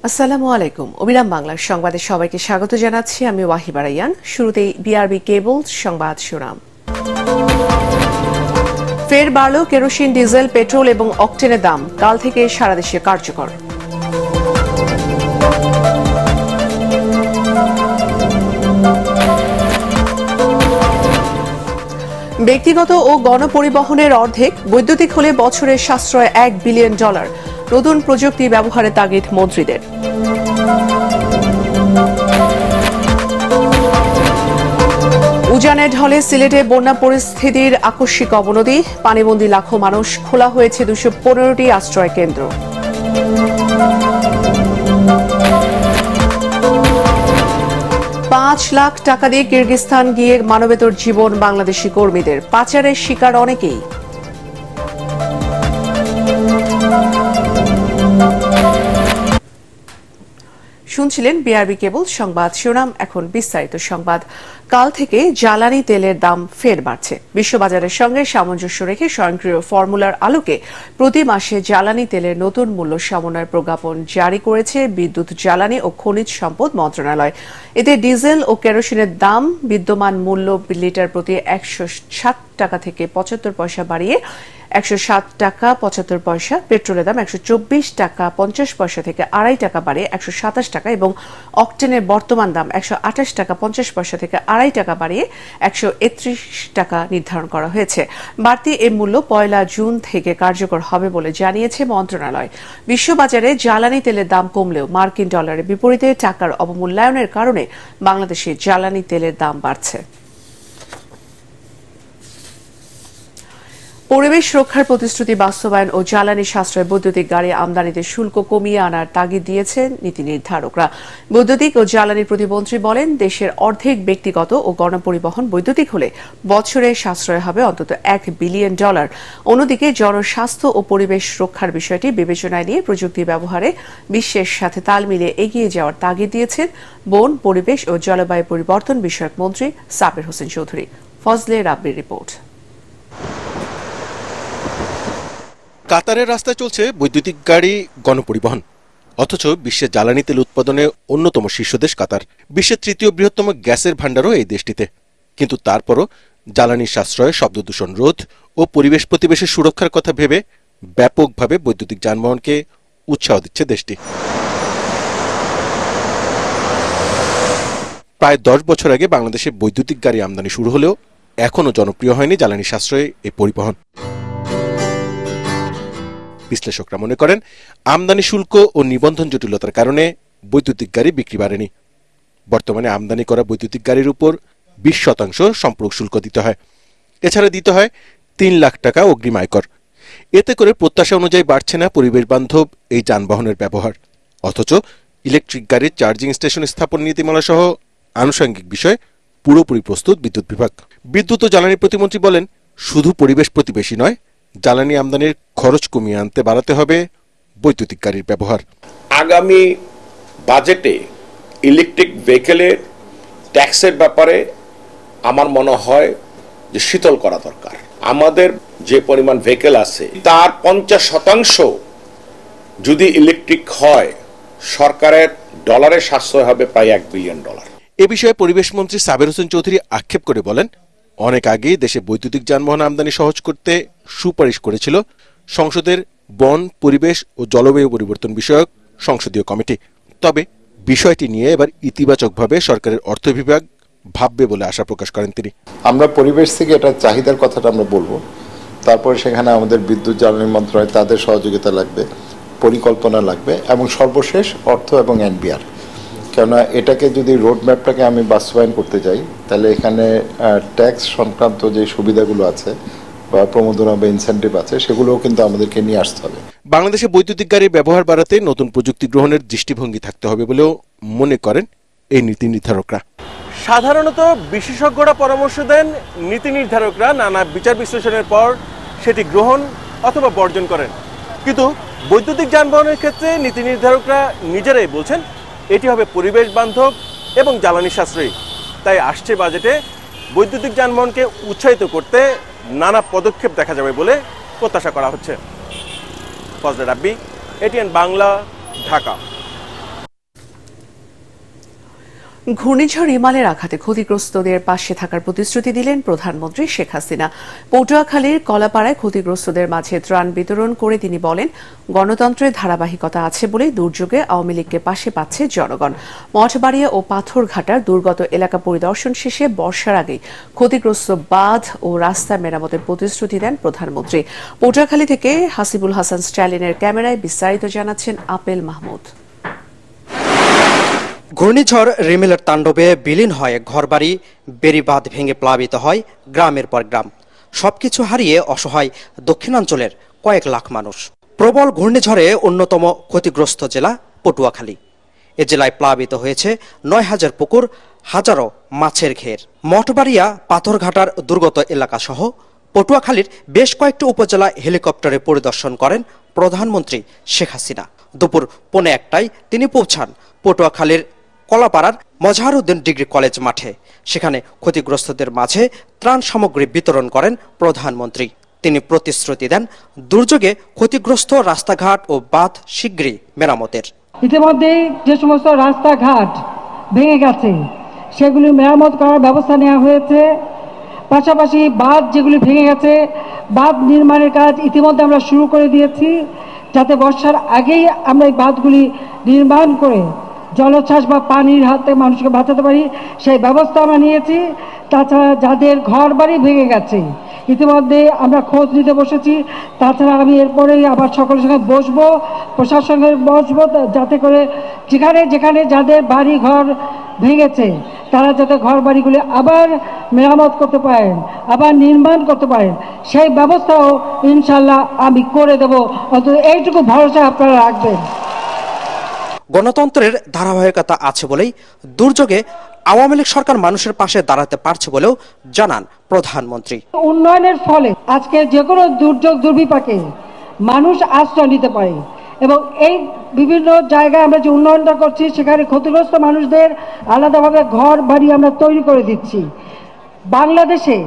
আসসালামু আলাইকুম। অবিরাম বাংলার সংবাদে সবাইকে স্বাগত জানাচ্ছি। আমি ওয়াহিবা রাইয়ান। শুরুতেই বিআরবি কেবল সংবাদ শিরোনাম। ফের বাড়ল কেরোসিন, ডিজেল, পেট্রোল এবং অকটেনের দাম। কাল থেকে সারা দেশে কার্যকর। ব্যক্তিগত ও গণপরিবহনের অর্ধেক, বৈদ্যুতিক হলে বছরের সাশ্রয় $1 বিলিয়ন। নতুন প্রযুক্তি ব্যবহারের তাগিদ মন্ত্রীদের। উজানের ঢলে সিলেটে বন্যা পরিস্থিতির আকস্মিক অবনতি। পানিবন্দী লাখো মানুষ। খোলা হয়েছে 215টি আশ্রয় কেন্দ্র। $5 লাখ দিয়ে কিরগিজস্তান গিয়ে মানবেতর জীবন বাংলাদেশি কর্মীদের। পাচারের শিকার অনেকেই। শুনছিলেন বিআরবি কেবল সংবাদ শিরোনাম। এখন বিস্তারিত সংবাদ। কাল থেকে জ্বালানি তেলের দাম ফের বাড়ছে। বিশ্ববাজারের সঙ্গে সামঞ্জস্য রেখে স্বয়ংক্রিয় ফর্মুলার আলোকে প্রতি মাসে জ্বালানি তেলের নতুন মূল্য সমন্বয় প্রজ্ঞাপন জারি করেছে বিদ্যুৎ, জ্বালানি ও খনিজ সম্পদ মন্ত্রণালয়। এতে ডিজেল ও কেরোসিনের দাম বিদ্যমান মূল্য লিটার প্রতি 107 টাকা থেকে 75 পয়সা বাড়িয়ে 107 টাকা 75 পয়সা, পেট্রোলের দাম 124 টাকা 50 পয়সা থেকে $2.5 বাড়িয়ে 127 টাকা এবং অকটেনের বর্তমান দাম 128 টাকা 50 পয়সা থেকে $2.5 বাড়িয়ে 131 টাকা নির্ধারণ করা হয়েছে। বাড়তি এই মূল্য 1 জুন থেকে কার্যকর হবে বলে জানিয়েছে মন্ত্রণালয়। বিশ্ববাজারে জ্বালানি তেলের দাম কমলেও মার্কিন ডলারের বিপরীতে টাকার অবমূল্যায়নের কারণে বাংলাদেশে জ্বালানি তেলের দাম বাড়ছে। পরিবেশ রক্ষার প্রতিশ্রুতি বাস্তবায়ন ও জ্বালানি সাশ্রয় বৈদ্যুতিক গাড়ি আমদানিতে শুল্ক কমিয়ে আনার তাগিদ দিয়েছেন নীতি নির্ধারকরা। বৈদ্যুতিক ও জ্বালানি প্রতিমন্ত্রী বলেন, দেশের অর্ধেক ব্যক্তিগত ও গণপরিবহন বৈদ্যুতিক হলে বছরে সাশ্রয় হবে অন্তত $1 বিলিয়ন। অন্যদিকে জনস্বাস্থ্য ও পরিবেশ রক্ষার বিষয়টি বিবেচনায় নিয়ে প্রযুক্তি ব্যবহারে বিশ্বের সাথে তাল মিলিয়ে এগিয়ে যাওয়ার তাগিদ দিয়েছেন বন, পরিবেশ ও জলবায়ু পরিবর্তন বিষয়ক মন্ত্রী সাবের হোসেন চৌধুরী। ফজলে রাব্বির রিপোর্ট। কাতারের রাস্তায় চলছে বৈদ্যুতিক গাড়ি, গণপরিবহন, অথচ বিশ্বের জ্বালানি তেল উৎপাদনে অন্যতম শীর্ষ দেশ কাতার। বিশ্বের 3য় বৃহত্তম গ্যাসের ভাণ্ডারও এই দেশটিতে। কিন্তু তারপরও জ্বালানির সাশ্রয়, শব্দ দূষণ রোধ ও পরিবেশ প্রতিবেশের সুরক্ষার কথা ভেবে ব্যাপকভাবে বৈদ্যুতিক যানবাহনকে উৎসাহ দিচ্ছে দেশটি। প্রায় 10 বছর আগে বাংলাদেশে বৈদ্যুতিক গাড়ি আমদানি শুরু হলেও এখনও জনপ্রিয় হয়নি জ্বালানি সাশ্রয়ে এই পরিবহন। বিশ্লেষকরা মনে করেন, আমদানি শুল্ক ও নিবন্ধন জটিলতার কারণে বৈদ্যুতিক গাড়ি বিক্রি বাড়েনি। বর্তমানে আমদানি করা বৈদ্যুতিক গাড়ির উপর 20% সম্পূরক শুল্ক দিতে হয়। এছাড়া দিতে হয় $3 লাখ অগ্রিম আয়কর। এতে করে প্রত্যাশা অনুযায়ী বাড়ছে না পরিবেশ বান্ধব এই যানবাহনের ব্যবহার। অথচ ইলেকট্রিক গাড়ির চার্জিং স্টেশন স্থাপন নীতিমালা সহ আনুষঙ্গিক বিষয়ে পুরোপুরি প্রস্তুত বিদ্যুৎ বিভাগ। বিদ্যুৎ ও জ্বালানি প্রতিমন্ত্রী বলেন, শুধু পরিবেশ প্রতিবেশী নয়, জ্বালানি আমদানির খরচ কমিয়ে আনতে বাড়াতে হবে বৈদ্যুতিক গাড়ির ব্যবহার। আগামী বাজেটে ইলেকট্রিক ভেহিকেলের ট্যাক্সের ব্যাপারে আমার মনে হয় যে শীতল করা দরকার। আমাদের যে পরিমাণ ভেহিকেল আছে তার 50% যদি ইলেকট্রিক হয়, সরকারের ডলারের সাশ্রয় হবে প্রায় $1 বিলিয়ন। এ বিষয়ে পরিবেশ মন্ত্রী সাবের হোসেন চৌধুরী আক্ষেপ করে বলেন, অনেক আগেই দেশে বৈদ্যুতিক যানবাহন আমদানি সহজ করতে সুপারিশ করেছিল সংসদের বন, পরিবেশ ও জলবায়ু পরিবর্তন বিষয়ক সংসদীয় কমিটি। তবে বিষয়টি নিয়ে এবার ইতিবাচকভাবে সরকারের অর্থ বিভাগ ভাববে বলে আশা প্রকাশ করেন তিনি। আমরা পরিবেশ থেকে এটা চাহিদার কথাটা আমরা বলবো, তারপর সেখানে আমাদের বিদ্যুৎ, জ্বালানি মন্ত্রণালয় তাদের সহযোগিতা লাগবে, পরিকল্পনা লাগবে এবং সর্বশেষ অর্থ এবং এনবিআর। কেননা এটাকে যদি রোডম্যাপটাকে আমি বাস্তবায়ন করতে যাই, তাহলে এখানে ট্যাক্স সংক্রান্ত যে সুবিধাগুলো আছে বা প্রমোদনা বা ইনসেন্টিভ আছে, সেগুলোও কিন্তু আমাদেরকে নিয়ে আসতে হবে। বাংলাদেশে বৈদ্যুতিক গাড়ির ব্যবহার বাড়াতে নতুন প্রযুক্তি গ্রহণের দৃষ্টিভঙ্গি থাকতে হবে বলেও মনে করেন এই নীতি নির্ধারকরা। সাধারণত বিশেষজ্ঞরা পরামর্শ দেন, নীতি নির্ধারকরা নানা বিচার বিশ্লেষণের পর সেটি গ্রহণ অথবা বর্জন করেন। কিন্তু বৈদ্যুতিক যানবাহনের ক্ষেত্রে নীতি নির্ধারকরা নিজেরাই বলছেন এটি হবে পরিবেশ বান্ধব এবং জ্বালানি সাশ্রয়ী। তাই আসছে বাজেটে বৈদ্যুতিক যানবাহনকে উৎসাহিত করতে নানা পদক্ষেপ দেখা যাবে বলে প্রত্যাশা করা হচ্ছে। ফজলে রাব্বি, এটিএন বাংলা, ঢাকা। ঘূর্ণিঝড় রিমালের আঘাতে ক্ষতিগ্রস্তদের পাশে থাকার প্রতিশ্রুতি দিলেন প্রধানমন্ত্রী শেখ হাসিনা। পটুয়াখালীর কলাপাড়ায় ক্ষতিগ্রস্তদের মাঝে ত্রাণ বিতরণ করে তিনি বলেন, গণতন্ত্রের ধারাবাহিকতা আছে বলেই দুর্যোগে আওয়ামী লীগকে পাশে পাচ্ছে জনগণ। মঠবাড়িয়া ও পাথরঘাটার দুর্গত এলাকা পরিদর্শন শেষে বর্ষার আগেই ক্ষতিগ্রস্ত বাঁধ ও রাস্তা মেরামতের প্রতিশ্রুতি দেন প্রধানমন্ত্রী। পটুয়াখালী থেকে হাসিবুল হাসান স্ট্যালিনের ক্যামেরায় বিস্তারিত জানাচ্ছেন আপেল মাহমুদ। ঘূর্ণিঝড় রিমেলের তাণ্ডবে বিলীন হয় ঘরবাড়ি, বেড়িবাঁধ ভেঙে প্লাবিত হয় গ্রামের পর গ্রাম। সবকিছু হারিয়ে অসহায় দক্ষিণাঞ্চলের কয়েক লাখ মানুষ। প্রবল ঘূর্ণিঝড়ে অন্যতম ক্ষতিগ্রস্ত জেলা পটুয়াখালী। এ জেলায় প্লাবিত হয়েছে ৯,০০০ পুকুর, হাজারো মাছের ঘের। মঠবাড়িয়া, পাথরঘাটার দুর্গত এলাকা সহ পটুয়াখালীর বেশ কয়েকটি উপজেলা হেলিকপ্টারে পরিদর্শন করেন প্রধানমন্ত্রী শেখ হাসিনা। দুপুর ১:১টায় তিনি পৌঁছান পটুয়াখালীর কলাপাড়ার মজহারউদ্দিন ডিগ্রি কলেজ মাঠে। সেখানে ক্ষতিগ্রস্তদের মাঝে ত্রাণ সামগ্রী বিতরণ করেন প্রধানমন্ত্রী। তিনি প্রতিশ্রুতি দেন দুর্যোগে ক্ষতিগ্রস্ত রাস্তাঘাট ও বাঁধ শীঘ্রই মেরামতের। ইতিমধ্যে যে সমস্ত রাস্তাঘাট ভেঙে গেছে সেগুলি মেরামত করার ব্যবস্থা নেওয়া হয়েছে। পাশাপাশি বাঁধ যেগুলি ভেঙে গেছে, বাঁধ নির্মাণের কাজ ইতিমধ্যে আমরা শুরু করে দিয়েছি, যাতে বর্ষার আগেই আমরা এই বাঁধগুলি নির্মাণ করে জলোচ্ছ্বাস বা পানির হাতে মানুষকে বাঁচাতে পারি, সেই ব্যবস্থা আমরা নিয়েছি। তাছাড়া যাদের ঘর বাড়ি ভেঙে গেছে ইতিমধ্যে আমরা খোঁজ নিতে বসেছি। তাছাড়া আমি এরপরেই আবার সকলের সঙ্গে বসবো, প্রশাসনের বসবো, যাতে করে যেখানে যেখানে যাদের বাড়ি ঘর ভেঙেছে তারা যাতে ঘর বাড়িগুলি আবার মেরামত করতে পারেন, আবার নির্মাণ করতে পারেন, সেই ব্যবস্থাও ইনশাল্লাহ আমি করে দেব। অন্তত এইটুকু ভরসা আপনারা রাখবেন। গণতন্ত্রের ধারাবাহিকতা আছে বলেই দুর্যোগে আওয়ামী লীগ সরকার মানুষের পাশে দাঁড়াতে পারছে বলেও জানান প্রধানমন্ত্রী। উন্নয়নের ফলে আজকে যে কোনো দুর্যোগ দুর্বিপাকে মানুষ আশ্রয় নিতে পারে এবং এই বিভিন্ন জায়গায় আমরা যে উন্নয়নটা করছি সেখানে ক্ষতিগ্রস্ত মানুষদের আলাদাভাবে ঘর বাড়ি আমরা তৈরি করে দিচ্ছি। বাংলাদেশে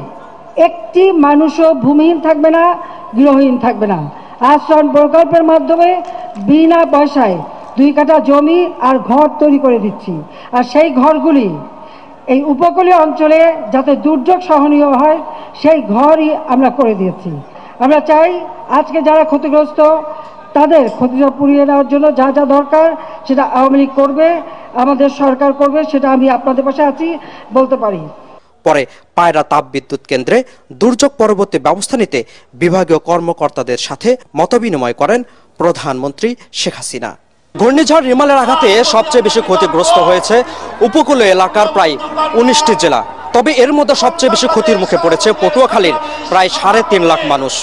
একটি মানুষও ভূমিহীন থাকবে না, গৃহহীন থাকবে না। আশ্রয় প্রকল্পের মাধ্যমে বিনা পয়সায় 2 কাঠা জমি আর ঘর তৈরি করে দিচ্ছি। আর সেই ঘরগুলি এই উপকূলীয় অঞ্চলে যাতে দুর্যোগ সহনীয় হয় সেই ঘরই আমরা করে দিয়েছি। আমরা চাই আজকে যারা ক্ষতিগ্রস্ত তাদের ক্ষতিটা পুড়িয়ে নেওয়ার জন্য যা যা দরকার সেটা আওয়ামী লীগ করবে, আমাদের সরকার করবে, সেটা আমি আপনাদের পাশে আছি বলতে পারি। পরে পায়রা তাপবিদ্যুৎ কেন্দ্রে দুর্যোগ পরবর্তী ব্যবস্থা নিতে বিভাগীয় কর্মকর্তাদের সাথে মতবিনিময় করেন প্রধানমন্ত্রী শেখ হাসিনা। ঘূর্ণিঝড় রিমালের আঘাতে সবচেয়ে বেশি ক্ষতিগ্রস্ত হয়েছে উপকূলীয় এলাকার প্রায় 19টি জেলা। তবে এর মধ্যে সবচেয়ে বেশি ক্ষতির মুখে পড়েছে পটুয়াখালীর প্রায় 3.5 লাখ মানুষ।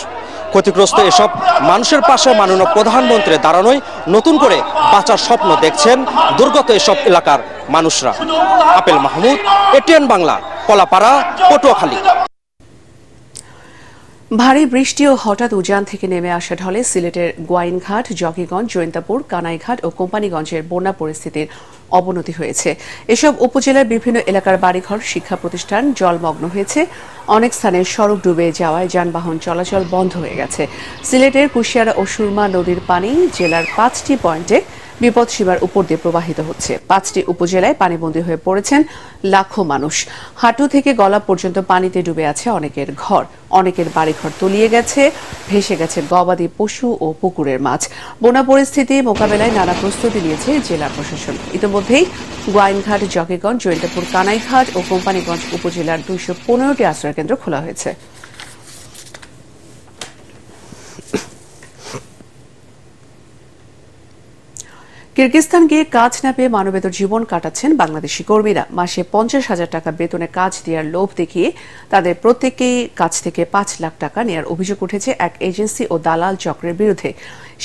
ক্ষতিগ্রস্ত এসব মানুষের পাশে মাননীয় প্রধানমন্ত্রী দাঁড়ানোয় নতুন করে বাঁচার স্বপ্ন দেখছেন দুর্গত এসব এলাকার মানুষরা। Apple Mahmud, ATN Bangla, Kalapara, Patuakhali. ভারী বৃষ্টি ও হঠাৎ উজান থেকে নেমে আসা ঢলে সিলেটের গোয়াইনঘাট, জকিগঞ্জ, জৈন্তাপুর, কানাইঘাট ও কোম্পানিগঞ্জের বন্যা পরিস্থিতির অবনতি হয়েছে। এসব উপজেলার বিভিন্ন এলাকার বাড়িঘর, শিক্ষা প্রতিষ্ঠান জলমগ্ন হয়েছে। অনেক স্থানে সড়ক ডুবে যাওয়ায় যানবাহন চলাচল বন্ধ হয়ে গেছে। সিলেটের কুশিয়ারা ও সুরমা নদীর পানি জেলার 5টি পয়েন্টে বিপদসীমার উপর দিয়ে প্রবাহিত হচ্ছে। 5টি উপজেলায় পানিবন্দী হয়ে পড়েছেন লাখো মানুষ। হাঁটু থেকে গলা পর্যন্ত পানিতে ডুবে আছে অনেকের ঘর। অনেকের বাড়িঘর তলিয়ে গেছে, ভেসে গেছে গবাদি পশু ও পুকুরের মাছ। বন্যা পরিস্থিতি মোকাবেলায় নানা প্রস্তুতি নিয়েছে জেলা প্রশাসন। ইতিমধ্যেই গোয়াইনঘাট, জকিগঞ্জ, জৈন্তাপুর, কানাইঘাট ও কোম্পানিগঞ্জ উপজেলার 215টি আশ্রয়কেন্দ্র খোলা হয়েছে। কিরগিজস্তান গিয়ে কাজ না পেয়ে মানবেতর জীবন কাটাচ্ছেন বাংলাদেশি কর্মীরা। মাসে 50,000 টাকা বেতনে কাজ দেওয়ার লোভ দেখিয়ে তাদের প্রত্যেকেই কাছ থেকে 5 লাখ টাকা নেওয়ার অভিযোগ উঠেছে এক এজেন্সি ও দালাল চক্রের বিরুদ্ধে।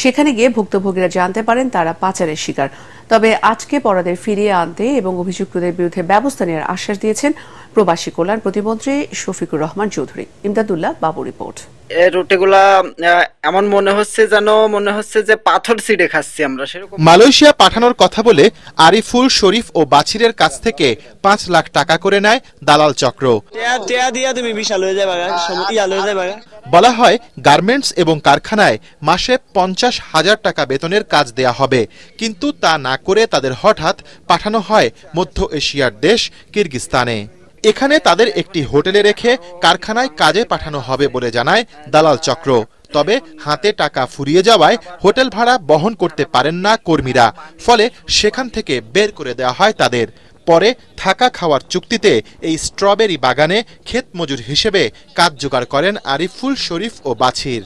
সেখানে গিয়ে ভুক্তভোগীরা জানতে পারেন তারা পাচারের শিকার। তবে আজকে পরাদের ফিরিয়ে আনতে এবং অভিযুক্তদের বিরুদ্ধে ব্যবস্থা নেওয়ার আশ্বাস দিয়েছেন প্রবাসী কল্যাণ প্রতিমন্ত্রী শফিকুর রহমান চৌধুরী। ইমদাদুল্লাহ বাবু রিপোর্ট। এই রুটিগুলা এমন মনে হচ্ছে যে পাথর ছিঁড়ে খাচ্ছি আমরা। সেরকম মালয়েশিয়া পাঠানোর কথা বলে আরিফুল, শরীফ ও বাছিরের কাছ থেকে 5 লাখ টাকা করে নেয় দালাল চক্র। বলা হয় গার্মেন্টস এবং কারখানায় মাসে 50,000 টাকা বেতনের কাজ দেয়া হবে, কিন্তু তা না করে তাদের হঠাৎ পাঠানো হয় মধ্য এশিয়ার দেশ কিরগিস্তানে। এখানে তাদের একটি হোটেলে রেখে কারখানায় কাজে পাঠানো হবে বলে জানায় দালাল চক্র। তবে হাতে টাকা ফুরিয়ে যাওয়ায় হোটেল ভাড়া বহন করতে পারেন না কর্মীরা, ফলে সেখান থেকে বের করে দেওয়া হয় তাদের। পরে থাকা খাওয়ার চুক্তিতে এই স্ট্রবেরি বাগানে ক্ষেত মজুর হিসেবে কাজ জোগাড় করেন আরিফুল, শরীফ ও বাছির।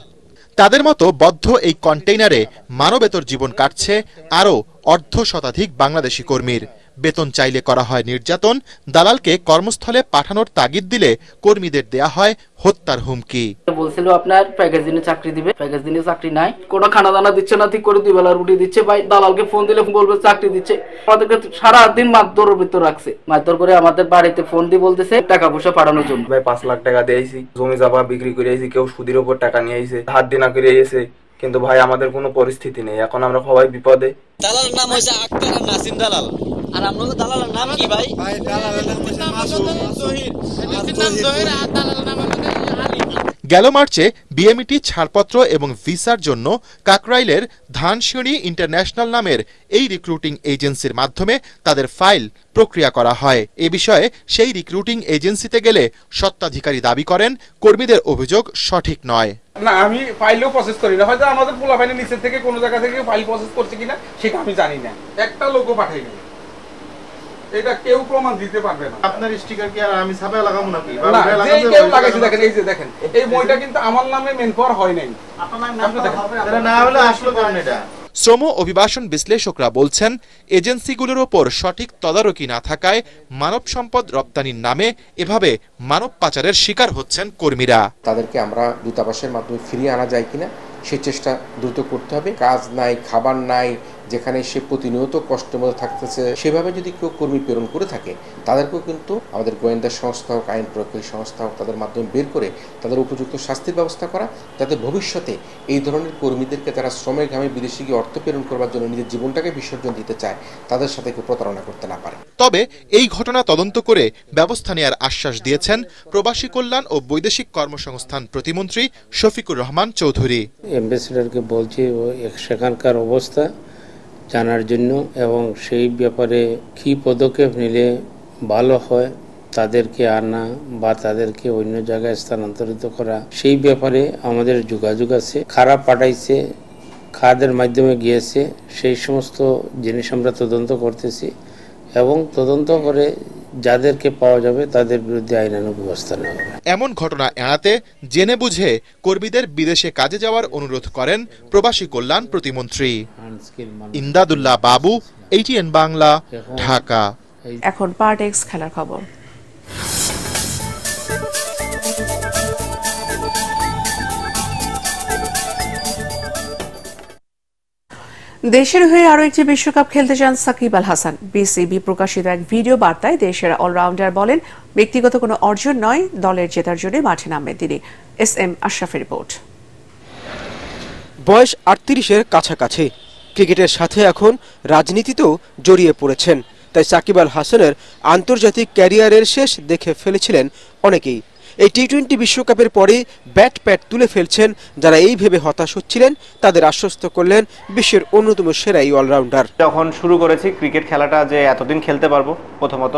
তাদের মতো বদ্ধ এই কন্টেইনারে মানবেতর জীবন কাটছে আরও অর্ধশতাধিক বাংলাদেশি কর্মীর। বেতন চাইলে করা হয় নির্যাতন, দালালকে কর্মস্থলে পাঠানোর তাগিদ দিলে কর্মীদের দেয়া হয় হত্যার হুমকি। বলছিল আপনার প্যাকেজ দিনে চাকরি দিবে, প্যাকেজ দিনে চাকরি নাই, কোনো খানা দানা দিচ্ছে না, ঠিক করে 2 বেলা রুটি দিচ্ছে। ভাই দালালকে ফোন দিলে বলবে চাকরি দিচ্ছে। আমাদেরকে সারাদিন মারধরের ভিতর রাখছে, মারধর করে আমাদের বাড়িতে ফোন দিয়ে বলতেছে টাকা পয়সা পাঠানোর জন্য। ভাই 5 লাখ টাকা দিয়েছি, জমি জায়গা বিক্রি করে আইছি, কেউ সুদের উপর টাকা নিয়ে আইছে, হাত দিনা করে আইছে, কিন্তু ভাই আমাদের কোনো পরিস্থিতি নেই, এখন আমরা সবাই বিপদে। দালালের নাম হইছে আক্তার আর নাসিম দালাল। আর আপনাদের দালালের নাম কি ভাই? ভাই দালালের নাম হইছে মাসুদ জহির। আর দালালের নাম হইছে আলী। গেল মার্চে বিএমইটি ছাড়পত্র এবং ভিসার জন্য কাকরাইলের ধানসিঁড়ি ইন্টারন্যাশনাল নামের এই রিক্রুটিং এজেন্সির মাধ্যমে তাদের ফাইল প্রক্রিয়া করা হয়। এ বিষয়ে সেই রিক্রুটিং এজেন্সিতে গেলে স্বত্বাধিকারী দাবি করেন কর্মীদের অভিযোগ সঠিক নয়। না, আমি ফাইলও প্রসেস করি না, হয়তো আমাদের পোলা ফাইলের নিচের থেকে কোনো জায়গা থেকে ফাইল প্রসেস করছে কিনা সেটা আমি জানি না। একটা লোকও পাঠাইনি, এটা কেউ প্রমাণ দিতে পারবে না। আপনার স্টিকার কি আর আমি ছাপা লাগাবো নাকি? না, যে কেউ লাগাইছে দেখেন, এই যে দেখেন, এই বইটা কিন্তু আমার নামে মেন করা হয় নাই। আপনার নাম দেখেন, না হলে আসলো কারণ এটা। শ্রম অভিবাসন বিশ্লেষকরা বলছেন, এজেন্সিগুলোর ওপর সঠিক তদারকি না থাকায় মানব সম্পদ রপ্তানির নামে এভাবে মানব পাচারের শিকার হচ্ছেন কর্মীরা। তাদেরকে আমরা দূতাবাসের মাধ্যমে ফিরিয়ে আনা যায় কিনা সে চেষ্টা দ্রুত করতে হবে। কাজ নাই, খাবার নাই, যেখানে সে প্রতিনিয়ত কষ্টের মধ্যে থাকতেছে, সেভাবে যদি কেউ কর্মী প্রেরণ করে থাকে তাদেরকেও কিন্তু আমাদের গোয়েন্দা সংস্থা হোক, আইন প্রয়োগকারী সংস্থা হোক, তাদের মাধ্যমে বের করে তাদের উপযুক্ত শাস্তির ব্যবস্থা করা, যাতে ভবিষ্যতে এই ধরনের কর্মীদেরকে তারা শ্রমের ঘামে বিদেশে গিয়ে অর্থ প্রেরণ করবার জন্য নিজের জীবনটাকে বিসর্জন দিতে চায়, তাদের সাথে কেউ প্রতারণা করতে না পারে। তবে এই ঘটনা তদন্ত করে ব্যবস্থা নেওয়ার আশ্বাস দিয়েছেন প্রবাসী কল্যাণ ও বৈদেশিক কর্মসংস্থান প্রতিমন্ত্রী শফিকুর রহমান চৌধুরী। অ্যাম্বাসেডরকে বলছি সেখানকার অবস্থা জানার জন্য এবং সেই ব্যাপারে কি পদক্ষেপ নিলে ভালো হয়, তাদেরকে আনা বা তাদেরকে অন্য জায়গায় স্থানান্তরিত করা, সেই ব্যাপারে আমাদের যোগাযোগ আছে। খারাপ পাঠাইছে, খাদের মাধ্যমে গিয়েছে, সেই সমস্ত জিনিস আমরা তদন্ত করতেছি এবং তদন্ত করে যাদেরকে পাওয়া যাবে তাদের বিরুদ্ধে আইনানুগ ব্যবস্থা নেওয়া হবে। এমন ঘটনা এড়াতে জেনে বুঝে কর্মীদের বিদেশে কাজে যাওয়ার অনুরোধ করেন প্রবাসী কল্যাণ প্রতিমন্ত্রী। ইমদাদুল্লাহ বাবু, ATN বাংলা, ঢাকা। এখন পার্টেক্স খেলার খবর। দেশের হয়ে আরো একটি বিশ্বকাপ খেলতে চান সাকিব আল হাসান। বিসিবি প্রকাশিত এক ভিডিও বার্তায় দেশের অলরাউন্ডার বলেন, ব্যক্তিগত কোনো অর্জন নয়, দলের জেতার জন্য মাঠে নামবেন তিনি। SM আশরাফের রিপোর্ট। বয়স 38-এর কাছাকাছি, ক্রিকেটের সাথে এখন রাজনীতিতেও জড়িয়ে পড়েছেন। তাই সাকিব আল হাসানের আন্তর্জাতিক ক্যারিয়ারের শেষ দেখে ফেলেছিলেন অনেকেই। এই টি-20 বিশ্বকাপের পরে ব্যাট প্যাট তুলে ফেলছেন যারা এই ভেবে হতাশ হচ্ছিলেন, তাদের আশ্বস্ত করলেন বিশ্বের অন্যতম সেরা এই অলরাউন্ডার। যখন শুরু করেছি ক্রিকেট খেলাটা যে এতদিন খেলতে পারবো প্রথমত,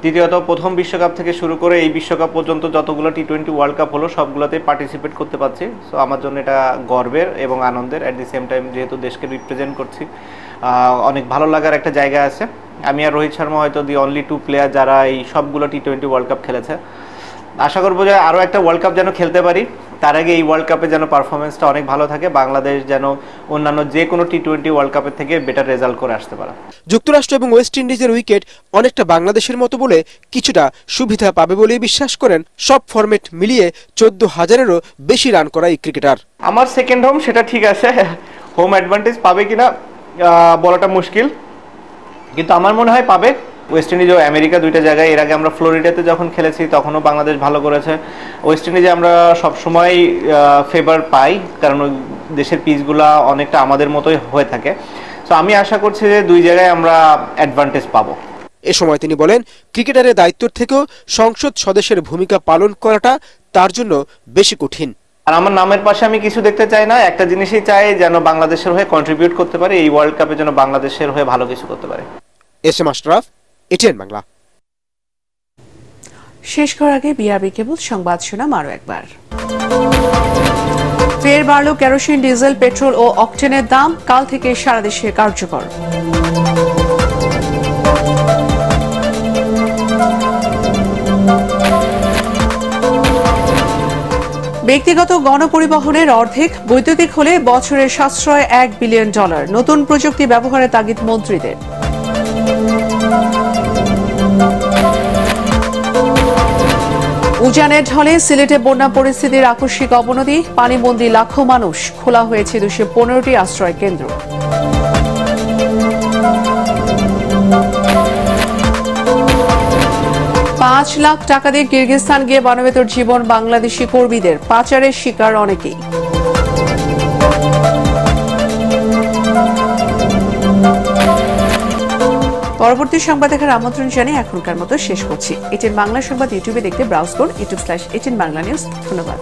দ্বিতীয়ত প্রথম বিশ্বকাপ থেকে শুরু করে এই বিশ্বকাপ পর্যন্ত যতগুলো টি-20 ওয়ার্ল্ড কাপ হলো সবগুলোতে পার্টিসিপেট করতে পারছি। সো আমার জন্য এটা গর্বের এবং আনন্দের, অ্যাট দি সেম টাইম যেহেতু দেশকে রিপ্রেজেন্ট করছি অনেক ভালো লাগার একটা জায়গা আছে। আমি আর রোহিত শর্মা হয়তো দি অনলি 2 প্লেয়ার যারা এই সবগুলো টি-20 ওয়ার্ল্ড কাপ খেলেছে। আশা করবো যে আরও একটা ওয়ার্ল্ড কাপ যেন খেলতে পারি, তার আগে এই ওয়ার্ল্ড কাপে যেন পারফরমেন্সটা অনেক ভালো থাকে, বাংলাদেশ যেন অন্যান্য যে কোনো টি-20 ওয়ার্ল্ড কাপের থেকে বেটার রেজাল্ট করে আসতে পারে। যুক্তরাষ্ট্র এবং ওয়েস্ট ইন্ডিজের উইকেট অনেকটা বাংলাদেশের মতো বলে কিছুটা সুবিধা পাবে বলেই বিশ্বাস করেন সব ফরম্যাট মিলিয়ে 14,000-এরও বেশি রান করা এই ক্রিকেটার। আমার সেকেন্ড হোম, সেটা ঠিক আছে, হোম অ্যাডভান্টেজ পাবে কিনা বলাটা মুশকিল, কিন্তু আমার মনে হয় পাবে। ওয়েস্ট ইন্ডিজ ও আমেরিকা দুইটা জায়গায়, এর আগে আমরা ফ্লোরিডাতে যখন খেলেছি তখনও বাংলাদেশ ভালো করেছে। ওয়েস্ট ইন্ডিজে আমরা সবসময় ফেভার পাই, কারণ ওই দেশের পিচগুলা অনেকটা আমাদের মতোই হয়ে থাকে। সো আমি আশা করছি যে দুই জায়গায় আমরা অ্যাডভান্টেজ পাবো। এ সময় তিনি বলেন, ক্রিকেটারের দায়িত্ব থেকেও সংসদ সদস্যের ভূমিকা পালন করাটা তার জন্য বেশি কঠিন। আর আমার নামের পাশে আমি কিছু দেখতে চাই না, একটা জিনিসই চাই যেন বাংলাদেশের হয়ে কন্ট্রিবিউট করতে পারে, এই ওয়ার্ল্ড কাপে যেন বাংলাদেশের হয়ে ভালো কিছু করতে পারে। SM Ashraf, ATN Bangla. শেষ করার আগে বিআরবি কেবল সংবাদ শোনাম আরো একবার। ফের বাড়ল কেরোসিন, ডিজেল, পেট্রোল ও অকটেনের দাম, কাল থেকে সারা দেশে কার্যকর। ব্যক্তিগত গণপরিবহনের অর্ধেক, বৈদ্যুতিক হলে বছরের সাশ্রয় $1 বিলিয়ন। নতুন প্রযুক্তি ব্যবহারের তাগিদ মন্ত্রীদের। উজানের ঢলে সিলেটে বন্যা পরিস্থিতির আকস্মিক অবনতি, পানিবন্দী লাখো মানুষ, খোলা হয়েছে 215টি আশ্রয় কেন্দ্র। $5 লাখ টাকা দিয়ে কিরগিজস্তান গিয়ে মানবেতর জীবন বাংলাদেশি কর্মীদের, পাচারের শিকার অনেকেই। পরবর্তী সংবাদ দেখার আমন্ত্রণ জানিয়ে এখনকার মতো শেষ করছি। এটিএন বাংলা সংবাদ ইউটিউবে দেখতে ব্রাউজ করুন, youtube/এটিএন বাংলা নিউজ। ধন্যবাদ।